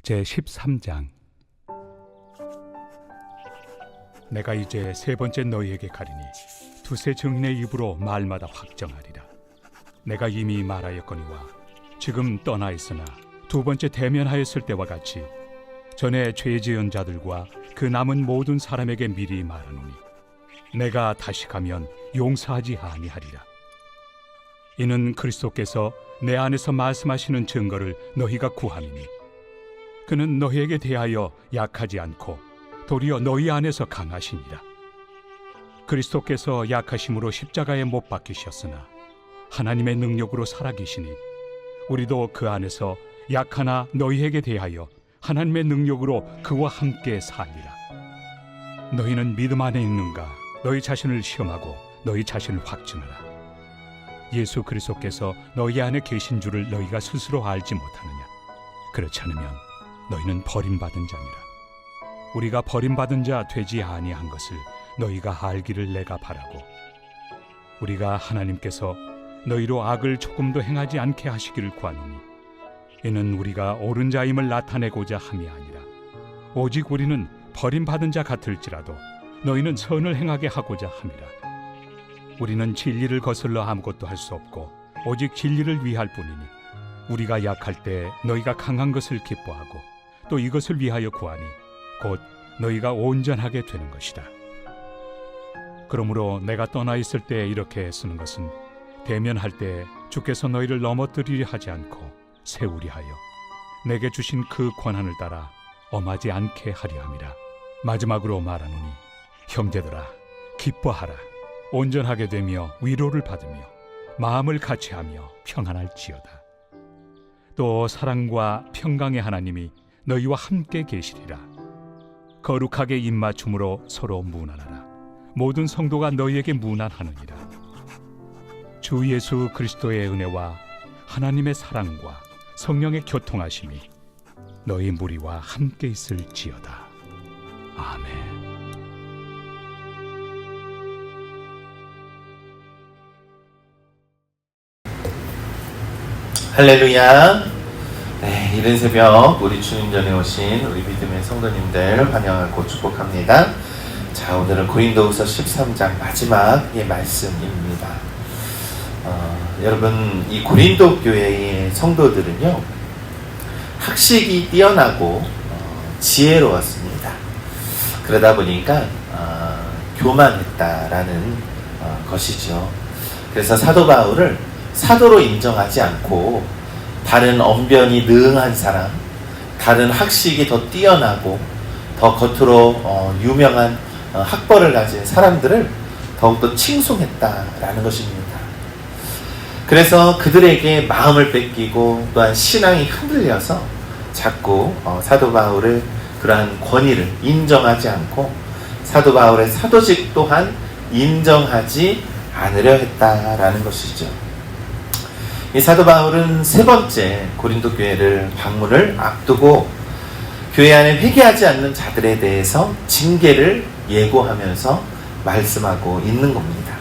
제13장. 내가 이제 세 번째 너희에게 가리니 두세 증인의 입으로 말마다 확정하리라. 내가 이미 말하였거니와 지금 떠나 있으나 두 번째 대면하였을 때와 같이 전에 죄 지은 자들과 그 남은 모든 사람에게 미리 말하노니 내가 다시 가면 용서하지 아니하리라. 이는 그리스도께서 내 안에서 말씀하시는 증거를 너희가 구함이니 그는 너희에게 대하여 약하지 않고 도리어 너희 안에서 강하시니라. 그리스도께서 약하심으로 십자가에 못 박히셨으나 하나님의 능력으로 살아계시니 우리도 그 안에서 약하나 너희에게 대하여 하나님의 능력으로 그와 함께 살리라. 너희는 믿음 안에 있는가? 너희 자신을 시험하고 너희 자신을 확증하라. 예수 그리스도께서 너희 안에 계신 줄을 너희가 스스로 알지 못하느냐? 그렇지 않으면 너희는 버림받은 자니라. 우리가 버림받은 자 되지 아니한 것을 너희가 알기를 내가 바라고, 우리가 하나님께서 너희로 악을 조금도 행하지 않게 하시기를 구하노니 이는 우리가 옳은 자임을 나타내고자 함이 아니라 오직 우리는 버림받은 자 같을지라도 너희는 선을 행하게 하고자 함이라. 우리는 진리를 거슬러 아무것도 할 수 없고 오직 진리를 위할 뿐이니 우리가 약할 때 너희가 강한 것을 기뻐하고 또 이것을 위하여 구하니 곧 너희가 온전하게 되는 것이다. 그러므로 내가 떠나 있을 때 이렇게 쓰는 것은 대면할 때 주께서 너희를 넘어뜨리려 하지 않고 세우리 하여 내게 주신 그 권한을 따라 엄하지 않게 하려 함이라. 마지막으로 말하노니 형제들아, 기뻐하라. 온전하게 되며 위로를 받으며 마음을 같이하며 평안할지어다. 또 사랑과 평강의 하나님이 너희와 함께 계시리라. 거룩하게 입맞춤으로 서로 문안하라. 모든 성도가 너희에게 문안하느니라. 주 예수 그리스도의 은혜와 하나님의 사랑과 성령의 교통하심이 너희 무리와 함께 있을지어다. 아멘. 할렐루야. 네, 이른 새벽 우리 주님 전에 오신 우리 믿음의 성도님들 환영하고 축복합니다. 자, 오늘은 고린도후서 13장 마지막의 말씀입니다. 여러분, 이 고린도 교회의 성도들은요, 학식이 뛰어나고 지혜로웠습니다. 그러다 보니까 교만했다라는 것이죠. 그래서 사도 바울을 사도로 인정하지 않고 다른 언변이 능한 사람, 다른 학식이 더 뛰어나고 더 겉으로 유명한 학벌을 가진 사람들을 더욱더 칭송했다라는 것입니다. 그래서 그들에게 마음을 뺏기고 또한 신앙이 흔들려서 자꾸 사도 바울의 그러한 권위를 인정하지 않고 사도 바울의 사도직 또한 인정하지 않으려 했다라는 것이죠. 이 사도 바울은 세 번째 고린도 교회를 방문을 앞두고 교회 안에 회개하지 않는 자들에 대해서 징계를 예고하면서 말씀하고 있는 겁니다.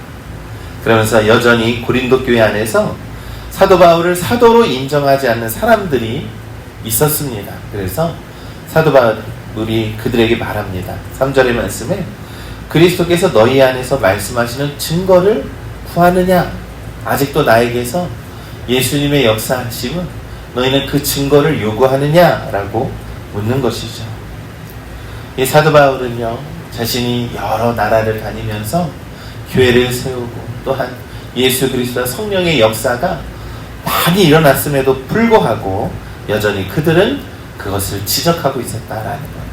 그러면서 여전히 고린도 교회 안에서 사도 바울을 사도로 인정하지 않는 사람들이 있었습니다. 그래서 사도 바울이 그들에게 말합니다. 3절의 말씀에 그리스도께서 너희 안에서 말씀하시는 증거를 구하느냐? 아직도 나에게서 예수님의 역사하심은 너희는 그 증거를 요구하느냐라고 묻는 것이죠. 이 사도 바울은요, 자신이 여러 나라를 다니면서 교회를 세우고 또한 예수 그리스도와 성령의 역사가 많이 일어났음에도 불구하고 여전히 그들은 그것을 지적하고 있었다라는 거예요.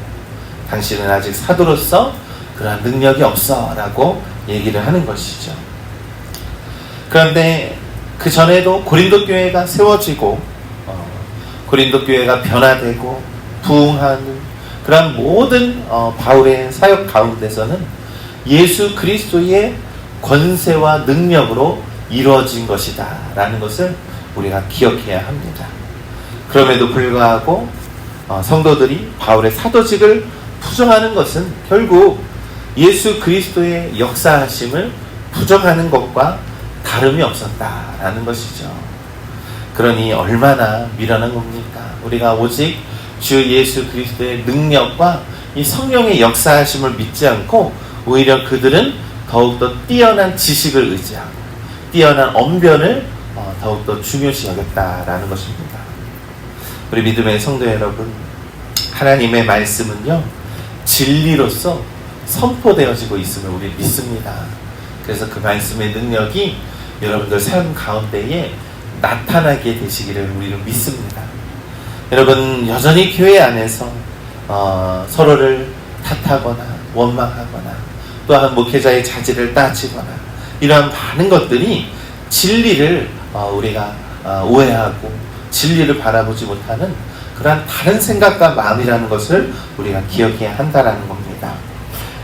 당신은 아직 사도로서 그러한 능력이 없어 라고 얘기를 하는 것이죠. 그런데 그 전에도 고린도 교회가 세워지고 고린도 교회가 변화되고 부흥하는 그런 모든 바울의 사역 가운데서는 예수 그리스도의 권세와 능력으로 이루어진 것이다 라는 것을 우리가 기억해야 합니다. 그럼에도 불구하고 성도들이 바울의 사도직을 부정하는 것은 결국 예수 그리스도의 역사하심을 부정하는 것과 다름이 없었다라는 것이죠. 그러니 얼마나 미련한 겁니까? 우리가 오직 주 예수 그리스도의 능력과 이 성령의 역사하심을 믿지 않고 오히려 그들은 더욱더 뛰어난 지식을 의지하고 뛰어난 언변을 더욱더 중요시 여겼다라는 것입니다. 우리 믿음의 성도 여러분, 하나님의 말씀은요 진리로서 선포되어지고 있음을 우리 믿습니다. 그래서 그 말씀의 능력이 여러분들 삶 가운데에 나타나게 되시기를 우리는 믿습니다. 여러분 여전히 교회 안에서 서로를 탓하거나 원망하거나 또한 목회자의 자질을 따지거나 이러한 많은 것들이 진리를 우리가 오해하고 진리를 바라보지 못하는 그러한 다른 생각과 마음이라는 것을 우리가 기억해야 한다는 겁니다.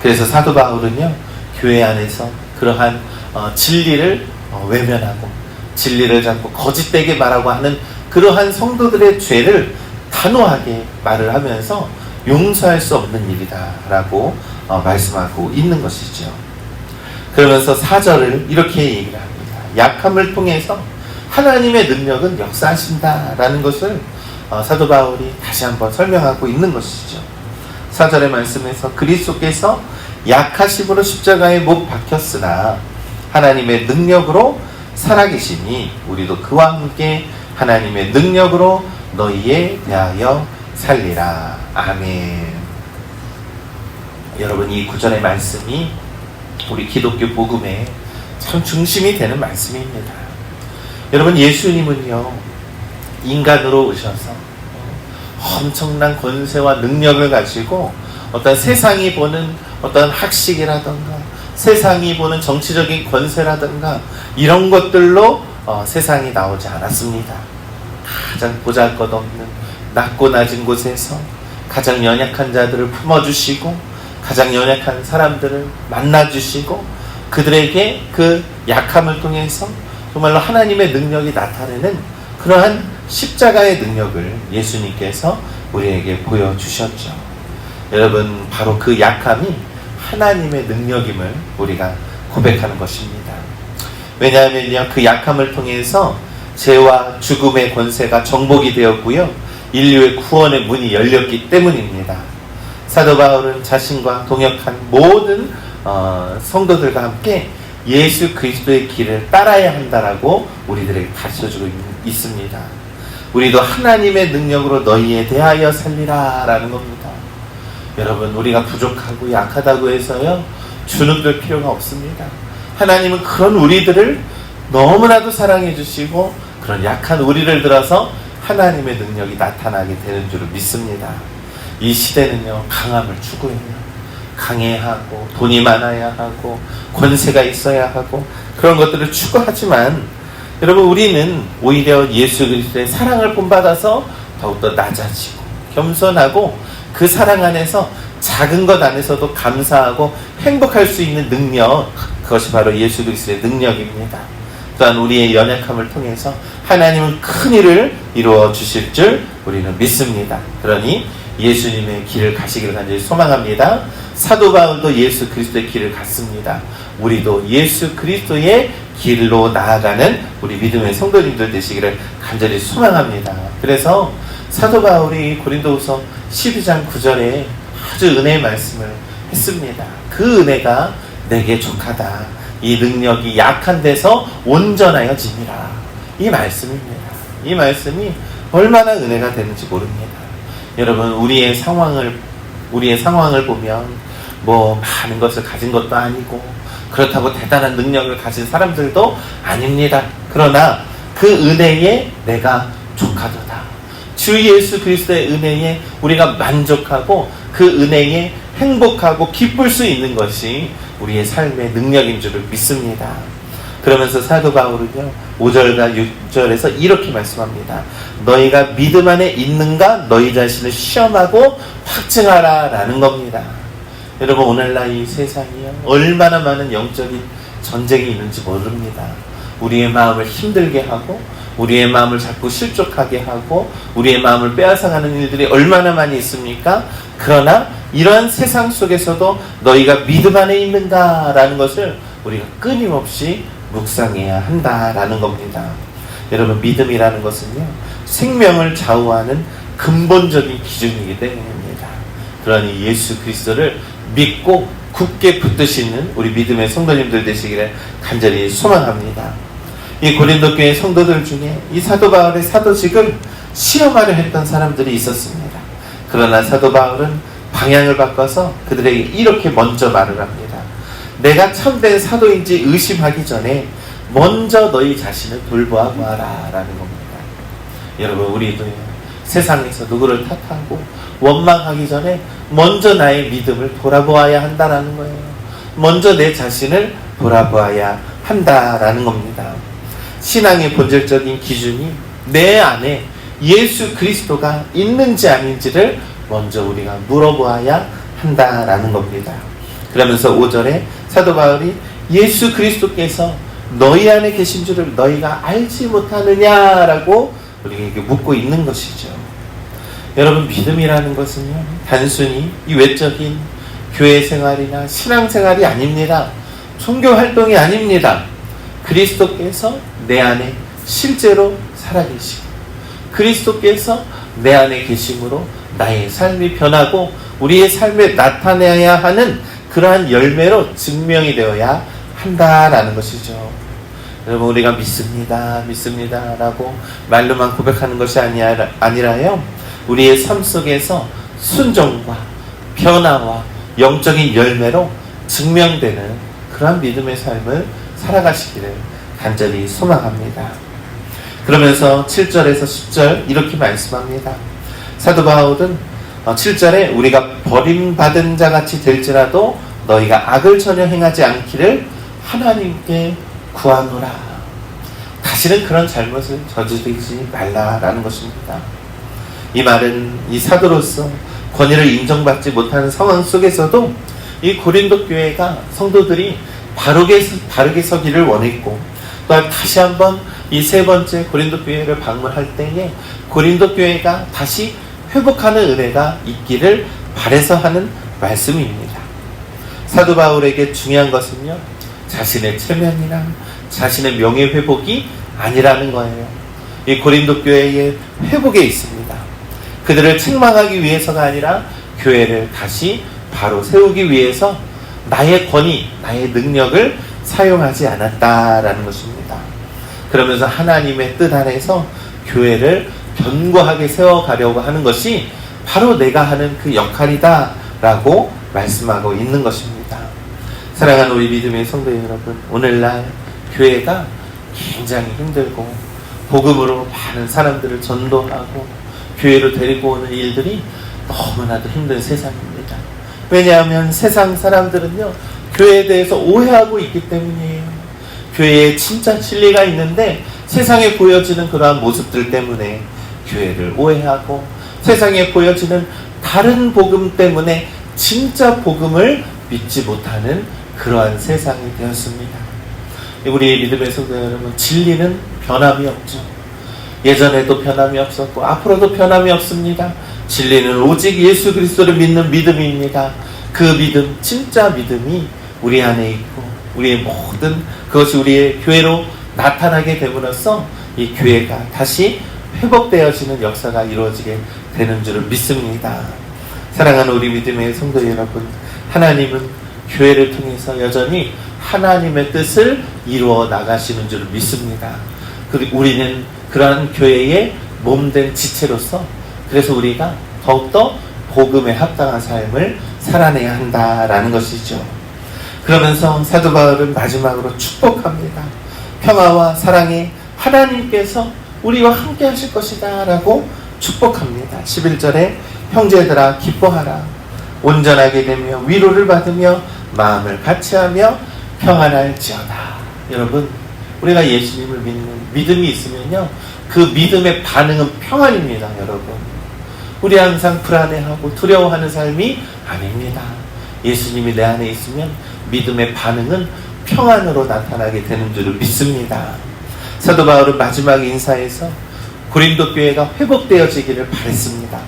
그래서 사도 바울은요 교회 안에서 그러한 진리를 외면하고 진리를 자꾸 거짓되게 말하고 하는 그러한 성도들의 죄를 단호하게 말을 하면서 용서할 수 없는 일이다 라고 말씀하고 있는 것이죠. 그러면서 4절을 이렇게 얘기를 합니다. 약함을 통해서 하나님의 능력은 역사하신다 라는 것을 사도 바울이 다시 한번 설명하고 있는 것이죠. 4절의 말씀에서 그리스도께서 약하심으로 십자가에 못 박혔으나 하나님의 능력으로 살아계시니 우리도 그와 함께 하나님의 능력으로 너희에 대하여 살리라. 아멘. 여러분 이 구절의 말씀이 우리 기독교 복음의 참 중심이 되는 말씀입니다. 여러분 예수님은요 인간으로 오셔서 엄청난 권세와 능력을 가지고 어떤 세상이 보는 어떤 학식이라든가 세상이 보는 정치적인 권세라든가 이런 것들로 세상이 나오지 않았습니다. 가장 보잘것없는 낮고 낮은 곳에서 가장 연약한 자들을 품어주시고 가장 연약한 사람들을 만나주시고 그들에게 그 약함을 통해서 정말로 하나님의 능력이 나타내는 그러한 십자가의 능력을 예수님께서 우리에게 보여주셨죠. 여러분 바로 그 약함이 하나님의 능력임을 우리가 고백하는 것입니다. 왜냐하면요 그 약함을 통해서 죄와 죽음의 권세가 정복이 되었고요 인류의 구원의 문이 열렸기 때문입니다. 사도 바울은 자신과 동역한 모든 성도들과 함께 예수 그리스도의 길을 따라야 한다라고 우리들에게 가르쳐주고 있습니다. 우리도 하나님의 능력으로 너희에 대하여 살리라 라는 겁니다. 여러분 우리가 부족하고 약하다고 해서요 주눅들 필요가 없습니다. 하나님은 그런 우리들을 너무나도 사랑해 주시고 그런 약한 우리를 들어서 하나님의 능력이 나타나게 되는 줄을 믿습니다. 이 시대는요 강함을 추구해요. 강해하고 돈이 많아야 하고 권세가 있어야 하고 그런 것들을 추구하지만 여러분 우리는 오히려 예수 그리스도의 사랑을 본받아서 더욱더 낮아지고 겸손하고 그 사랑 안에서 작은 것 안에서도 감사하고 행복할 수 있는 능력, 그것이 바로 예수 그리스도의 능력입니다. 또한 우리의 연약함을 통해서 하나님은 큰 일을 이루어 주실 줄 우리는 믿습니다. 그러니 예수님의 길을 가시기를 간절히 소망합니다. 사도 바울도 예수 그리스도의 길을 갔습니다. 우리도 예수 그리스도의 길로 나아가는 우리 믿음의 성도님들 되시기를 간절히 소망합니다. 그래서 사도 바울이 고린도후서 12장 9절에 아주 은혜의 말씀을 했습니다. 그 은혜가 내게 족하다. 이 능력이 약한 데서 온전하여 지니라. 이 말씀입니다. 이 말씀이 얼마나 은혜가 되는지 모릅니다. 여러분 우리의 상황을 보면 뭐 많은 것을 가진 것도 아니고 그렇다고 대단한 능력을 가진 사람들도 아닙니다. 그러나 그 은혜에 내가 족하도다. 주 예수 그리스도의 은혜에 우리가 만족하고 그 은혜에 행복하고 기쁠 수 있는 것이 우리의 삶의 능력인 줄을 믿습니다. 그러면서 사도 바울은요 5절과 6절에서 이렇게 말씀합니다. 너희가 믿음 안에 있는가 너희 자신을 시험하고 확증하라 라는 겁니다. 여러분 오늘날 이 세상이요 얼마나 많은 영적인 전쟁이 있는지 모릅니다. 우리의 마음을 힘들게 하고 우리의 마음을 자꾸 실족하게 하고 우리의 마음을 빼앗아가는 일들이 얼마나 많이 있습니까? 그러나 이러한 세상 속에서도 너희가 믿음 안에 있는가 라는 것을 우리가 끊임없이 묵상해야 한다라는 겁니다. 여러분 믿음이라는 것은요 생명을 좌우하는 근본적인 기준이기 때문입니다. 그러니 예수 그리스도를 믿고 굳게 붙드시는 우리 믿음의 성도님들 되시기를 간절히 소망합니다. 이 고린도 교회 성도들 중에 이 사도 바울의 사도직을 시험하려 했던 사람들이 있었습니다. 그러나 사도 바울은 방향을 바꿔서 그들에게 이렇게 먼저 말을 합니다. 내가 참된 사도인지 의심하기 전에 먼저 너희 자신을 돌보아 보아라 라는 겁니다. 여러분, 우리도 세상에서 누구를 탓하고 원망하기 전에 먼저 나의 믿음을 돌아보아야 한다라는 거예요. 먼저 내 자신을 돌아보아야 한다라는 겁니다. 신앙의 본질적인 기준이 내 안에 예수 그리스도가 있는지 아닌지를 먼저 우리가 물어보아야 한다라는 겁니다. 그러면서 5절에 사도 바울이 예수 그리스도께서 너희 안에 계신 줄을 너희가 알지 못하느냐라고 우리에게 묻고 있는 것이죠. 여러분, 믿음이라는 것은요, 단순히 이 외적인 교회 생활이나 신앙 생활이 아닙니다. 종교 활동이 아닙니다. 그리스도께서 내 안에 실제로 살아계시고 그리스도께서 내 안에 계심으로 나의 삶이 변하고 우리의 삶에 나타내야 하는 그러한 열매로 증명이 되어야 한다라는 것이죠. 여러분, 우리가 믿습니다 라고 말로만 고백하는 것이 아니라요, 우리의 삶 속에서 순종과 변화와 영적인 열매로 증명되는 그러한 믿음의 삶을 살아가시기를 간절히 소망합니다. 그러면서 7절에서 10절 이렇게 말씀합니다. 사도 바울은 7절에 우리가 버림받은 자같이 될지라도 너희가 악을 전혀 행하지 않기를 하나님께 구하노라. 다시는 그런 잘못을 저지르지 말라라는 것입니다. 이 말은 이 사도로서 권위를 인정받지 못하는 상황 속에서도 이 고린도 교회가 성도들이 바르게 서기를 원했고, 또한 다시 한번 이 세 번째 고린도 교회를 방문할 때에 고린도 교회가 다시 회복하는 은혜가 있기를 바라서 하는 말씀입니다. 사도 바울에게 중요한 것은요, 자신의 체면이나 자신의 명예 회복이 아니라는 거예요. 이 고린도 교회의 회복에 있습니다. 그들을 책망하기 위해서가 아니라 교회를 다시 바로 세우기 위해서 나의 권위, 나의 능력을 사용하지 않았다라는 것입니다. 그러면서 하나님의 뜻 안에서 교회를 견고하게 세워가려고 하는 것이 바로 내가 하는 그 역할이다 라고 말씀하고 있는 것입니다. 사랑하는 우리 믿음의 성도 여러분, 오늘날 교회가 굉장히 힘들고 복음으로 많은 사람들을 전도하고 교회로 데리고 오는 일들이 너무나도 힘든 세상입니다. 왜냐하면 세상 사람들은요, 교회에 대해서 오해하고 있기 때문이에요. 교회에 진짜 진리가 있는데 세상에 보여지는 그러한 모습들 때문에 교회를 오해하고, 세상에 보여지는 다른 복음 때문에 진짜 복음을 믿지 못하는 그러한 세상이 되었습니다. 우리 믿음의 성도 여러분, 진리는 변함이 없죠. 예전에도 변함이 없었고 앞으로도 변함이 없습니다. 진리는 오직 예수 그리스도를 믿는 믿음입니다. 그 믿음, 진짜 믿음이 우리 안에 있고 우리의 모든 그것이 우리의 교회로 나타나게 됨으로써 이 교회가 다시 회복되어지는 역사가 이루어지게 되는 줄을 믿습니다. 사랑하는 우리 믿음의 성도 여러분, 하나님은 교회를 통해서 여전히 하나님의 뜻을 이루어 나가시는 줄을 믿습니다. 그리고 우리는 그러한 교회의 몸된 지체로서, 그래서 우리가 더욱더 복음에 합당한 삶을 살아내야 한다라는 것이죠. 그러면서 사도 바울은 마지막으로 축복합니다. 평화와 사랑의 하나님께서 우리와 함께 하실 것이다 라고 축복합니다. 11절에 형제들아 기뻐하라. 온전하게 되며 위로를 받으며 마음을 같이하며 평안할지어다. 여러분, 우리가 예수님을 믿는 믿음이 있으면요, 그 믿음의 반응은 평안입니다. 여러분, 우리 항상 불안해하고 두려워하는 삶이 아닙니다. 예수님이 내 안에 있으면 믿음의 반응은 평안으로 나타나게 되는 줄을 믿습니다. 사도 바울은 마지막 인사에서 고린도 교회가 회복되어지기를 바랬습니다.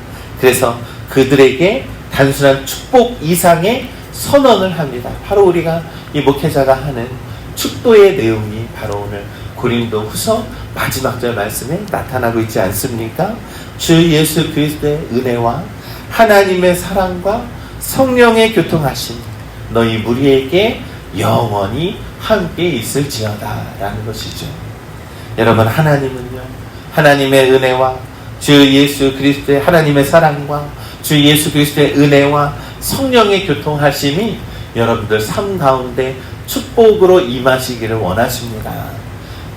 그래서 그들에게 단순한 축복 이상의 선언을 합니다. 바로 우리가 이 목회자가 하는 축도의 내용이 바로 오늘 고린도 후서 마지막 절 말씀에 나타나고 있지 않습니까? 주 예수 그리스도의 은혜와 하나님의 사랑과 성령의 교통하심 너희 무리에게 영원히 함께 있을지어다 라는 것이죠. 여러분, 하나님은요, 하나님의 은혜와 주 예수 그리스도의 하나님의 사랑과 주 예수 그리스도의 은혜와 성령의 교통하심이 여러분들 삶 가운데 축복으로 임하시기를 원하십니다.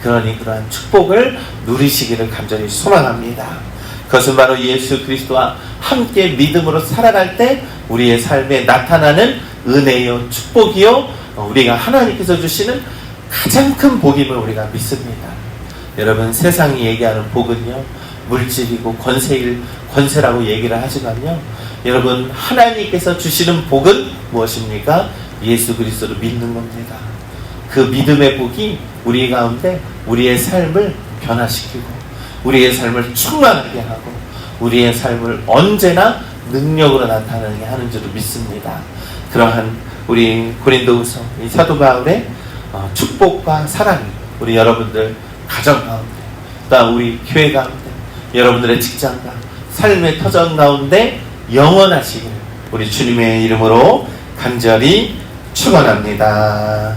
그러니 그러한 축복을 누리시기를 간절히 소망합니다. 그것은 바로 예수 그리스도와 함께 믿음으로 살아갈 때 우리의 삶에 나타나는 은혜요 축복이요 우리가 하나님께서 주시는 가장 큰 복임을 우리가 믿습니다. 여러분, 세상이 얘기하는 복은요 물질이고 권세라고 얘기를 하지만요, 여러분, 하나님께서 주시는 복은 무엇입니까? 예수 그리스도를 믿는 겁니다. 그 믿음의 복이 우리 가운데 우리의 삶을 변화시키고 우리의 삶을 충만하게 하고 우리의 삶을 언제나 능력으로 나타나게 하는 줄을 믿습니다. 그러한 우리 고린도후서 이 사도 바울의 축복과 사랑이 우리 여러분들 가정 가운데, 또 우리 교회 가운데, 여러분들의 직장과 삶의 터전 가운데 영원하시기를 우리 주님의 이름으로 간절히 축원합니다.